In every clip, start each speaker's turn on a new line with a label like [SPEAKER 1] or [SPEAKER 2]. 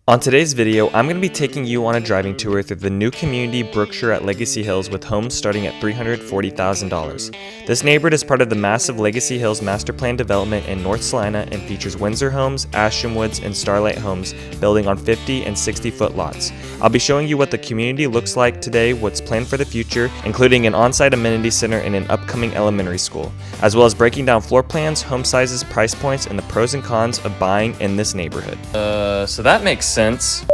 [SPEAKER 1] On today's video, I'm going to be taking you on a driving tour through the new community Brookshire at Legacy Hills with homes starting at $340,000. This neighborhood is part of the massive Legacy Hills master plan development in North Celina and features Windsor homes, Ashton Woods, and Starlight homes building on 50 and 60-foot lots. I'll be showing you what the community looks like today, what's planned for the future, including an on-site amenity center and an upcoming elementary school, as well as breaking down floor plans, home sizes, price points, and the pros and cons of buying in this neighborhood. So that makes sense.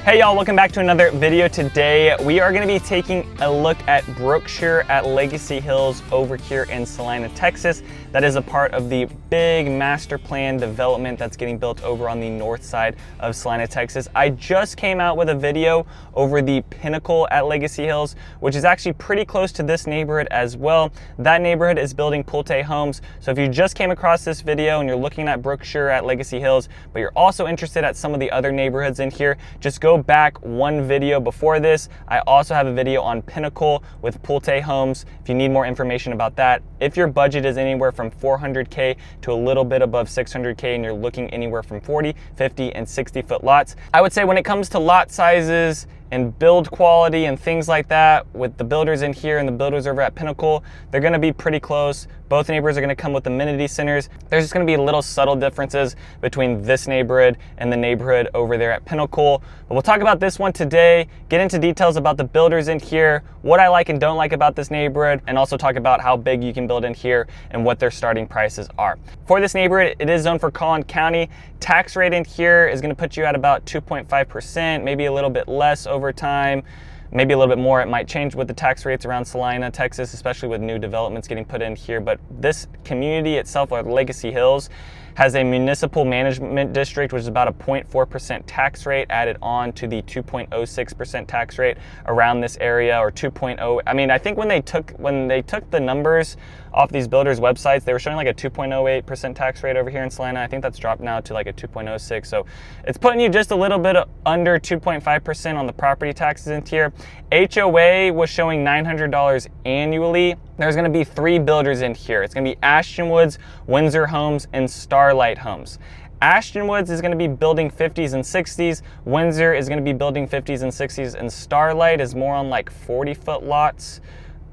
[SPEAKER 2] Hey y'all, welcome back to another video. Today we are going to be taking a look at Brookshire at Legacy Hills over here in Celina, Texas. That is a part of the big master plan development that's getting built over on the north side of Celina, Texas. I just came out with a video over the Pinnacle at Legacy Hills, which is actually pretty close to this neighborhood as well. That neighborhood is building Pulte homes. So if you just came across this video and you're looking at Brookshire at Legacy Hills, but you're also interested at some of the other neighborhoods in here, just go back one video before this. I also have a video on Pinnacle with Pulte homes if you need more information about that. If your budget is anywhere from $400K to a little bit above $600K and you're looking anywhere from 40, 50, and 60-foot lots, I would say when it comes to lot sizes and build quality and things like that, with the builders in here and the builders over at Pinnacle, they're gonna be pretty close. Both neighborhoods are gonna come with amenity centers. There's just gonna be little subtle differences between this neighborhood and the neighborhood over there at Pinnacle. But we'll talk about this one today, get into details about the builders in here, what I like and don't like about this neighborhood, and also talk about how big you can build in here and what their starting prices are. For this neighborhood, it is zoned for Collin County. Tax rate in here is gonna put you at about 2.5%, maybe a little bit less over time, maybe a little bit more. It might change with the tax rates around Celina, Texas, especially with new developments getting put in here. But this community itself, or Legacy Hills, has a municipal management district, which is about a 0.4% tax rate added on to the 2.06% tax rate around this area, or 2.0. I mean, I think when they took the numbers off these builders' websites, they were showing like a 2.08% tax rate over here in Celina. I think that's dropped now to like a 2.06. So it's putting you just a little bit under 2.5% on the property taxes in here. HOA was showing $900 annually. There's gonna be 3 builders in here. It's gonna be Ashton Woods, Windsor Homes, and Starlight Homes. Ashton Woods is gonna be building 50s and 60s. Windsor is gonna be building 50s and 60s. And Starlight is more on like 40-foot lots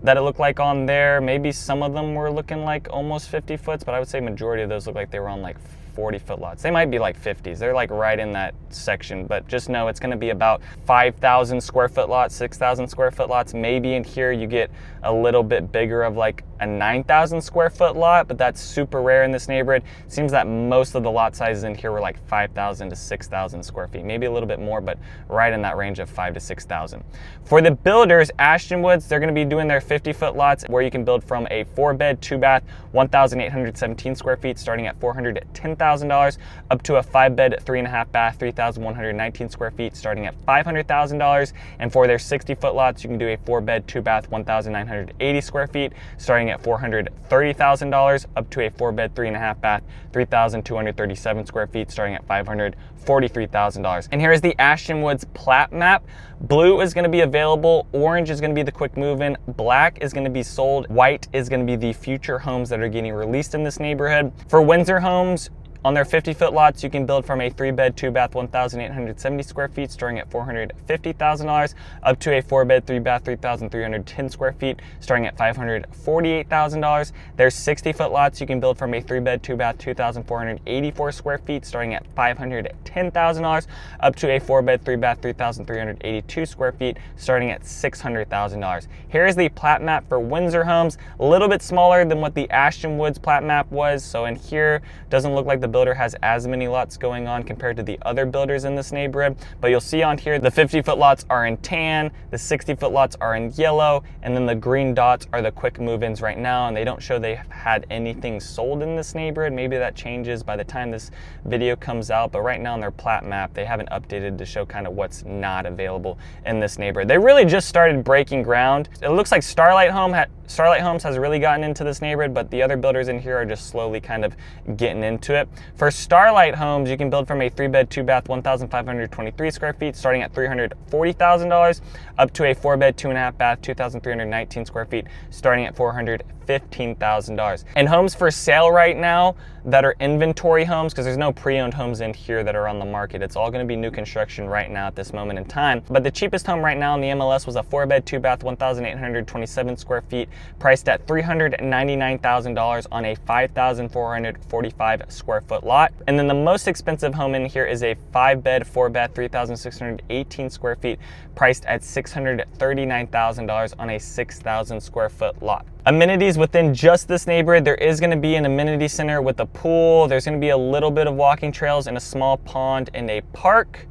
[SPEAKER 2] that it looked like on there. Maybe some of them were looking like almost 50 foots, but I would say majority of those look like they were on like 40-foot lots. They might be like 50s. They're like right in that section, but just know it's gonna be about 5,000 square foot lots, 6,000 square foot lots. Maybe in here you get a little bit bigger of like a 9,000 square foot lot, but that's super rare in this neighborhood. It seems that most of the lot sizes in here were like 5,000 to 6,000 square feet, maybe a little bit more, but right in that range of 5,000 to 6,000. For the builders, Ashton Woods, they're gonna be doing their 50-foot lots where you can build from a 4-bed, 2-bath, 1,817 square feet starting at $410,000 up to a 5-bed, 3.5 bath, 3,119 square feet starting at $500,000. And for their 60-foot lots, you can do a 4-bed, 2-bath, 1,980 square feet starting at $430,000 up to a 4-bed, 3.5 bath, 3,237 square feet starting at $543,000. And here is the Ashton Woods plat map. Blue is going to be available, orange is going to be the quick move-in, black is going to be sold, white is going to be the future homes that are getting released in this neighborhood. For Windsor Homes, on their 50-foot lots, you can build from a 3-bed, 2-bath, 1,870 square feet starting at $450,000 up to a 4-bed, 3-bath, 3,310 square feet starting at $548,000. There's 60-foot lots. You can build from a 3-bed, 2-bath, 2,484 square feet starting at $510,000 up to a 4-bed, 3-bath, 3,382 square feet starting at $600,000. Here's the plat map for Windsor Homes, a little bit smaller than what the Ashton Woods plat map was. So in here, doesn't look like the builder has as many lots going on compared to the other builders in this neighborhood, but you'll see on here the 50-foot lots are in tan, the 60-foot lots are in yellow, and then the green dots are the quick move-ins right now, and they don't show they've had anything sold in this neighborhood. Maybe that changes by the time this video comes out, but right now on their plat map they haven't updated to show kind of what's not available in this neighborhood. They really just started breaking ground. It looks like Starlight Homes has really gotten into this neighborhood, but the other builders in here are just slowly kind of getting into it. For Starlight Homes, you can build from a 3-bed, 2-bath, 1,523 square feet, starting at $340,000, up to a 4-bed, 2.5-bath, 2,319 square feet, starting at $415,000. And homes for sale right now that are inventory homes, because there's no pre-owned homes in here that are on the market. It's all going to be new construction right now at this moment in time. But the cheapest home right now in the MLS was a 4-bed, 2-bath, 1,827 square feet, priced at $399,000 on a 5,445 square foot lot. And then the most expensive home in here is a 5-bed, 4-bath, 3,618 square feet, priced at $639,000 on a 6,000 square foot lot. Amenities within just this neighborhood, there is going to be an amenity center with a pool. There's going to be a little bit of walking trails and a small pond and a park.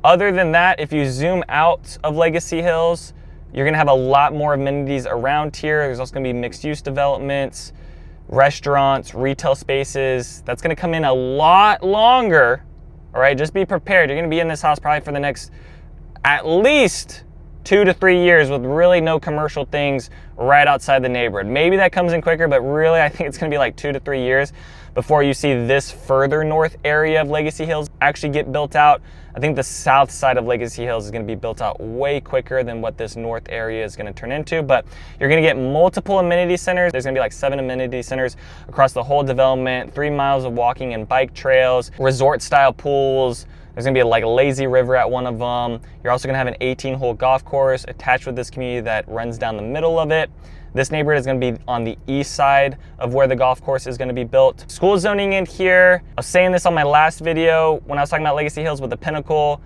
[SPEAKER 2] Other than that, if you zoom out of Legacy Hills, you're going to have a lot more amenities around here. There's also going to be mixed use developments, restaurants, retail spaces. That's going to come in a lot longer. All right, just be prepared. You're going to be in this house probably for the next at least 2 to 3 years with really no commercial things right outside the neighborhood. Maybe that comes in quicker, but really I think it's going to be like 2 to 3 years before you see this further north area of Legacy Hills actually get built out. I think the south side of Legacy Hills is going to be built out way quicker than what this north area is going to turn into, but you're going to get multiple amenity centers. There's going to be like 7 amenity centers across the whole development, 3 miles of walking and bike trails, resort style pools. There's gonna be like a lazy river at one of them. You're also gonna have an 18-hole golf course attached with this community that runs down the middle of it. This neighborhood is gonna be on the east side of where the golf course is gonna be built. School zoning in here. I was saying this on my last video when I was talking about Legacy Hills with the Pinnacle.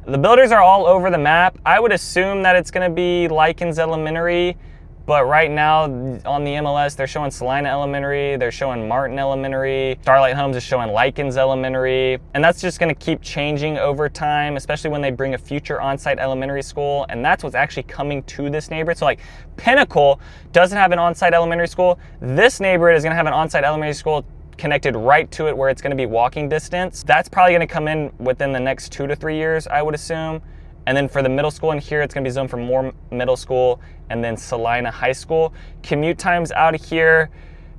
[SPEAKER 2] The builders are all over the map. I would assume that it's gonna be Likens Elementary, but right now on the MLS, they're showing Celina Elementary, they're showing Martin Elementary, Starlight Homes is showing Likens Elementary, and that's just gonna keep changing over time, especially when they bring a future on-site elementary school, and that's what's actually coming to this neighborhood. So like Pinnacle doesn't have an on-site elementary school. This neighborhood is gonna have an on-site elementary school connected right to it where it's gonna be walking distance. That's probably gonna come in within the next 2 to 3 years, I would assume. And then for the middle school in here, it's gonna be zoned for more middle school and then Celina High School. Commute times out of here,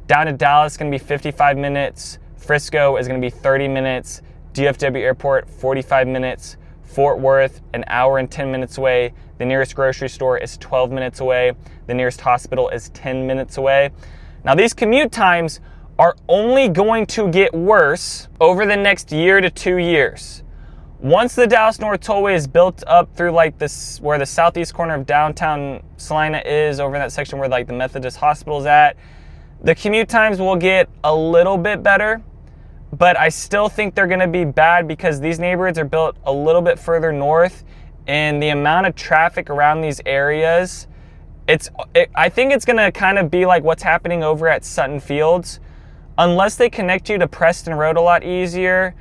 [SPEAKER 2] down to Dallas is gonna be 55 minutes. Frisco is gonna be 30 minutes. DFW Airport, 45 minutes. Fort Worth, an hour and 10 minutes away. The nearest grocery store is 12 minutes away. The nearest hospital is 10 minutes away. Now these commute times are only going to get worse over the next year to 2 years. Once the Dallas North Tollway is built up through like this, where the southeast corner of downtown Celina is, over in that section where like the Methodist Hospital is at, the commute times will get a little bit better, but I still think they're gonna be bad because these neighborhoods are built a little bit further north, and the amount of traffic around these areas, I think it's gonna kind of be like what's happening over at Sutton Fields. Unless they connect you to Preston Road a lot easier,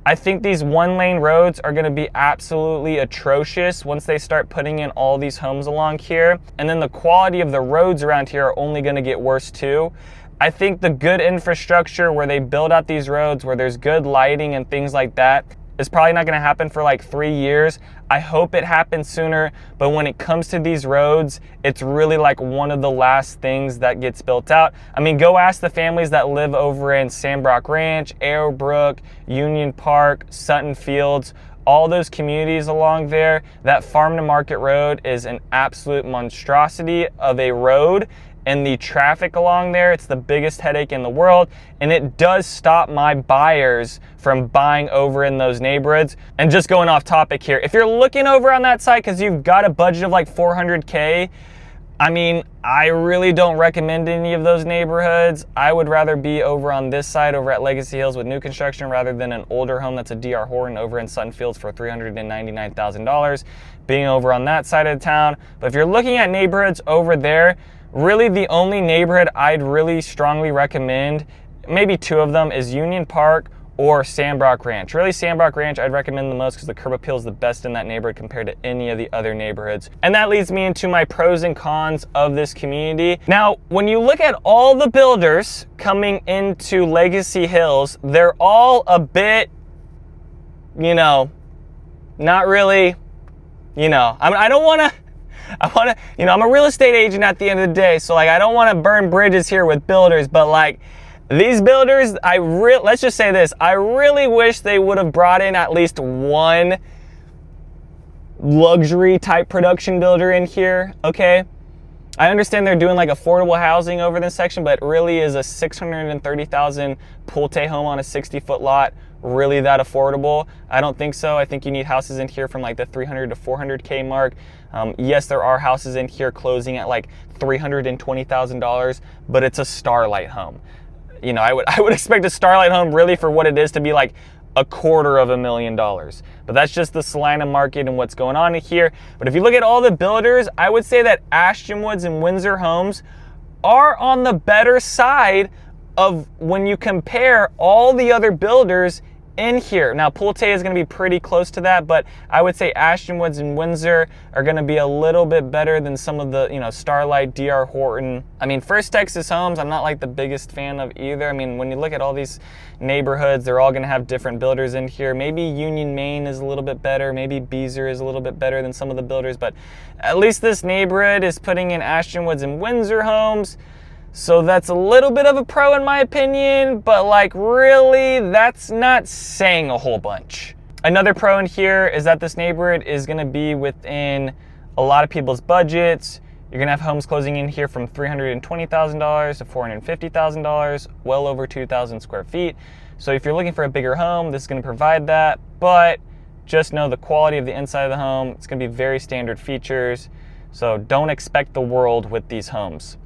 [SPEAKER 2] I think these 1-lane roads are gonna be absolutely atrocious once they start putting in all these homes along here. And then the quality of the roads around here are only gonna get worse too. I think the good infrastructure where they build out these roads, where there's good lighting and things like that, is probably not gonna happen for like 3 years. I hope it happens sooner, but when it comes to these roads, it's really like one of the last things that gets built out. I mean, go ask the families that live over in Sandbrook Ranch, Arrowbrook, Union Park, Sutton Fields, all those communities along there. That farm to market road is an absolute monstrosity of a road. And the traffic along there, it's the biggest headache in the world, and it does stop my buyers from buying over in those neighborhoods. And just going off topic here, if you're looking over on that side because you've got a budget of like $400K, I mean, I really don't recommend any of those neighborhoods. I would rather be over on this side, over at Legacy Hills with new construction, rather than an older home that's a DR Horton over in Sutton Fields for $399,000, being over on that side of the town. But if you're looking at neighborhoods over there, really the only neighborhood I'd really strongly recommend, maybe 2 of them, is Union Park or Sandbrook Ranch. Really, Sandbrook Ranch I'd recommend the most because the curb appeal is the best in that neighborhood compared to any of the other neighborhoods. And that leads me into my pros and cons of this community. Now, when you look at all the builders coming into Legacy Hills, they're all a bit, not really, I don't want to, I'm a real estate agent at the end of the day, so like I don't want to burn bridges here with builders, but like These builders, let's just say this, I really wish they would have brought in at least one luxury type production builder in here, okay? I understand they're doing like affordable housing over this section, but really is a $630,000 Pulte home on a 60-foot lot really that affordable? I don't think so. I think you need houses in here from like the 300 to 400K mark. Yes, there are houses in here closing at like $320,000, but it's a Starlight home. You know, I would expect a Starlight home really for what it is to be like $250,000. But that's just the Celina market and what's going on here. But if you look at all the builders, I would say that Ashton Woods and Windsor Homes are on the better side of when you compare all the other builders in here. Now, Pulte is going to be pretty close to that, but I would say Ashton Woods and Windsor are going to be a little bit better than some of the, you know, Starlight, D.R. Horton. I mean, First Texas Homes, I'm not like the biggest fan of either. I mean, when you look at all these neighborhoods, they're all going to have different builders in here. Maybe Union Main is a little bit better. Maybe Beezer is a little bit better than some of the builders, but at least this neighborhood is putting in Ashton Woods and Windsor Homes. So that's a little bit of a pro in my opinion, but like really, that's not saying a whole bunch. Another pro in here is that this neighborhood is gonna be within a lot of people's budgets. You're gonna have homes closing in here from $320,000 to $450,000, well over 2,000 square feet. So if you're looking for a bigger home, this is gonna provide that, but just know the quality of the inside of the home, it's gonna be very standard features. So don't expect the world with these homes.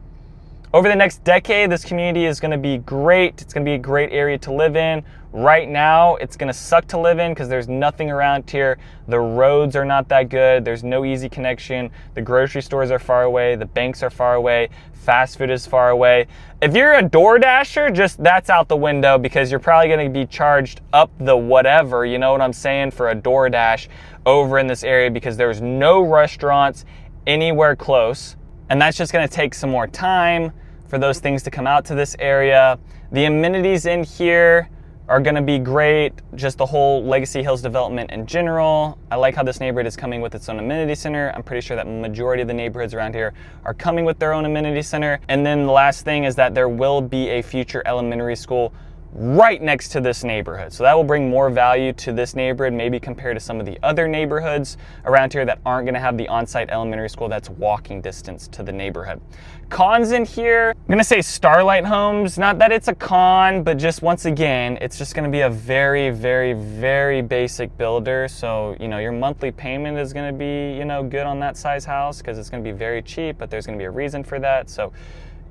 [SPEAKER 2] Over the next decade, this community is gonna be great. It's gonna be a great area to live in. Right now, it's gonna suck to live in because there's nothing around here. The roads are not that good. There's no easy connection. The grocery stores are far away. The banks are far away. Fast food is far away. If you're a DoorDasher, just that's out the window because you're probably gonna be charged up the whatever, you know what I'm saying, for a DoorDash over in this area because there's no restaurants anywhere close. And that's just gonna take some more time for those things to come out to this area. The amenities in here are gonna be great, just the whole Legacy Hills development in general. I like how this neighborhood is coming with its own amenity center. I'm pretty sure that majority of the neighborhoods around here are coming with their own amenity center. And then the last thing is that there will be a future elementary school right next to this neighborhood. So that will bring more value to this neighborhood, maybe compared to some of the other neighborhoods around here that aren't gonna have the on-site elementary school that's walking distance to the neighborhood. Cons in here, I'm gonna say Starlight Homes, not that it's a con, but just once again, it's just gonna be a very, very, very basic builder. So, you know, your monthly payment is gonna be, you know, good on that size house because it's gonna be very cheap, but there's gonna be a reason for that. So,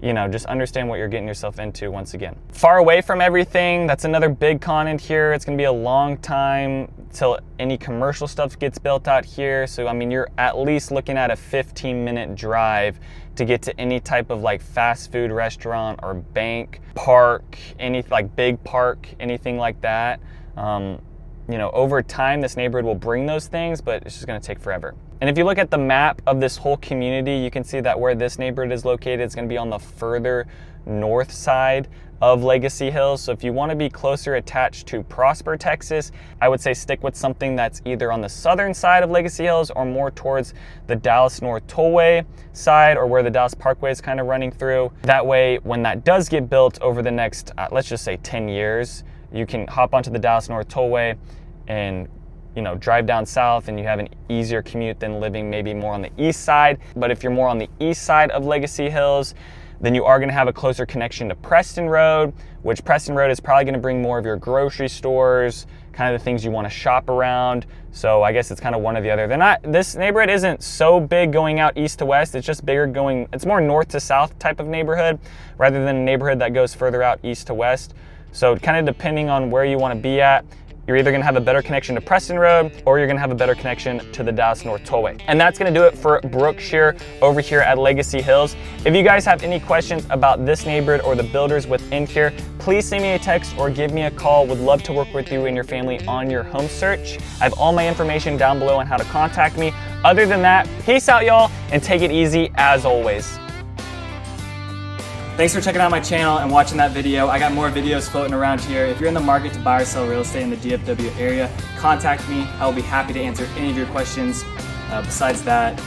[SPEAKER 2] you know, just understand what you're getting yourself into once again. Far away from everything, that's another big con in here. It's gonna be a long time till any commercial stuff gets built out here. So, I mean, you're at least looking at a 15-minute drive to get to any type of like fast food restaurant or bank, park, any like big park, anything like that. You know, over time, this neighborhood will bring those things, but it's just gonna take forever. And if you look at the map of this whole community, you can see that where this neighborhood is located, it's gonna be on the further north side of Legacy Hills. So if you wanna be closer attached to Prosper, Texas, I would say stick with something that's either on the southern side of Legacy Hills or more towards the Dallas North Tollway side or where the Dallas Parkway is kind of running through. That way, when that does get built over the next, let's just say 10 years, you can hop onto the Dallas North Tollway and, you know, drive down south and you have an easier commute than living maybe more on the east side. But if you're more on the east side of Legacy Hills, then you are gonna have a closer connection to Preston Road, which Preston Road is probably gonna bring more of your grocery stores, kind of the things you wanna shop around. So I guess it's kind of one or the other. This neighborhood isn't so big going out east to west, it's just bigger going, it's more north to south type of neighborhood rather than a neighborhood that goes further out east to west. So kind of depending on where you wanna be at, you're either gonna have a better connection to Preston Road or you're gonna have a better connection to the Dallas North Tollway. And that's gonna do it for Brookshire over here at Legacy Hills. If you guys have any questions about this neighborhood or the builders within here, please send me a text or give me a call. Would love to work with you and your family on your home search. I have all my information down below on how to contact me. Other than that, peace out y'all and take it easy as always. Thanks for checking out my channel and watching that video. I got more videos floating around here. If you're in the market to buy or sell real estate in the DFW area, contact me. I will be happy to answer any of your questions. Besides that,